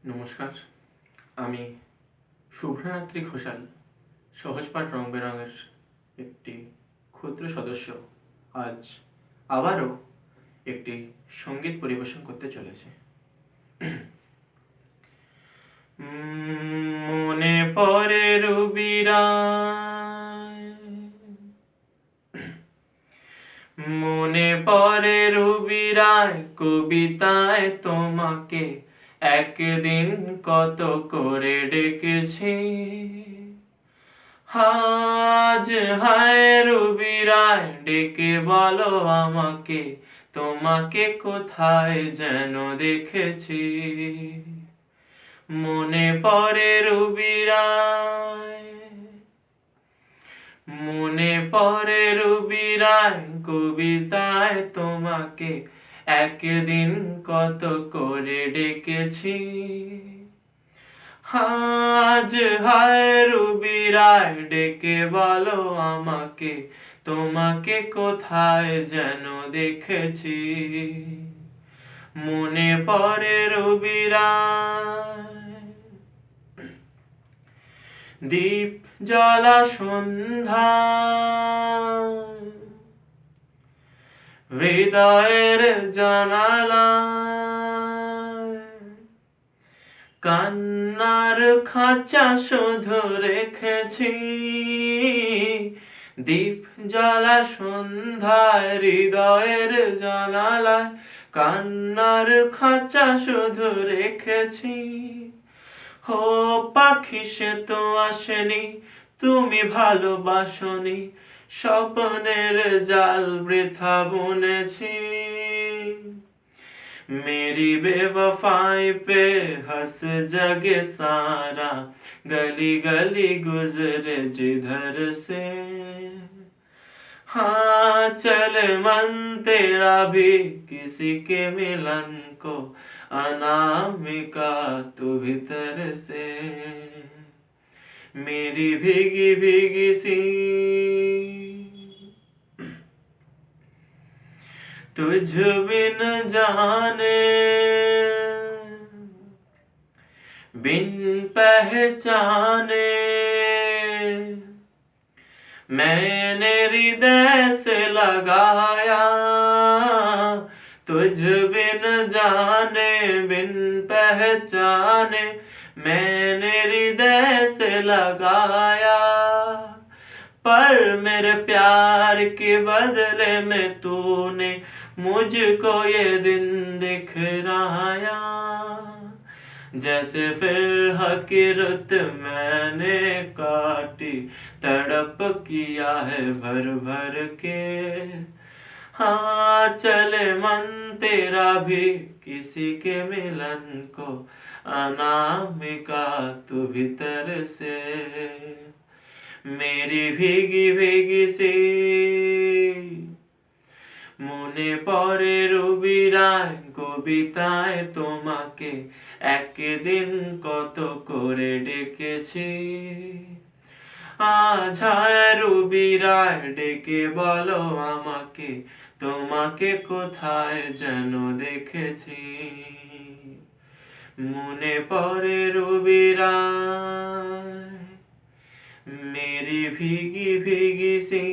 নমস্কার, আমি শুভ্রাত্রি ঘোষাল সহজপাঠ রং বেরঙের একটি ক্ষুদ্র সদস্য আজ আবারও একটি সঙ্গীত পরিবেশন করতে চলেছে। মনে পড়ে রবিরায়, মনে পড়ে রবিরায় কবিতায় তোমাকে একদিন কত করে ডেকেছি। আজ হায় রবিরায় ডেকে বলো আমাকে, তোমাকে কোথায় যেন দেখেছি। মনে পড়ে রবিরায়, মনে পড়ে রবিরায় কবিতায় তোমাকে একদিন কত করে ডেকেছি। আজ হায় রবিরায় ডেকে বলো আমাকে, তোমাকে কোথায় যেন দেখেছি। মনে পড়ে রবিরায়, দীপ জ্বালা সন্ধ্যা হৃদয়ের জানালায়, কান্নার খাঁচা শুধু রেখেছি। দীপ জ্বালা সন্ধ্যায় হৃদয়ের জানালায়, কান্নার খাঁচা শুধু রেখেছি। ও পাখি সে তো আসেনি, তুমি ভালোবাসনি, স্বপ্নের জাল বৃথা বুনেছি। मेरी बेवफाई पे हंस जगे सारा, गली गली गुजरे जिधर से। हाँ चले मन तेरा भी किसी के मिलन को, अनामिका तू भीतर से। मेरी भीगी भीगी सी तुझ बिन जाने, बिन पहचाने, मैंने हृदय से लगाया। तुझ बिन जाने बिन पहचाने, मैंने हृदय से लगाया। पर मेरे प्यार के बदले में तूने मुझको ये दिन दिखलाया। जैसे फिर हकीरत मैंने काटी, तड़प किया है भर भर के। हाँ चले मन तेरा भी किसी के मिलन को, अनामिका तू भीतर से। मेरी भीगी भीगी सी মনে পড়ে রবিরায় কবিতায় তোমাকে একদিন কত করে ডেকেছি। আজ হায় রবিরায় ডেকে বলো আমাকে, তোমাকে কোথায় যেন দেখেছি। মনে পড়ে রবিরায়, मेरी भीगी भीगी सी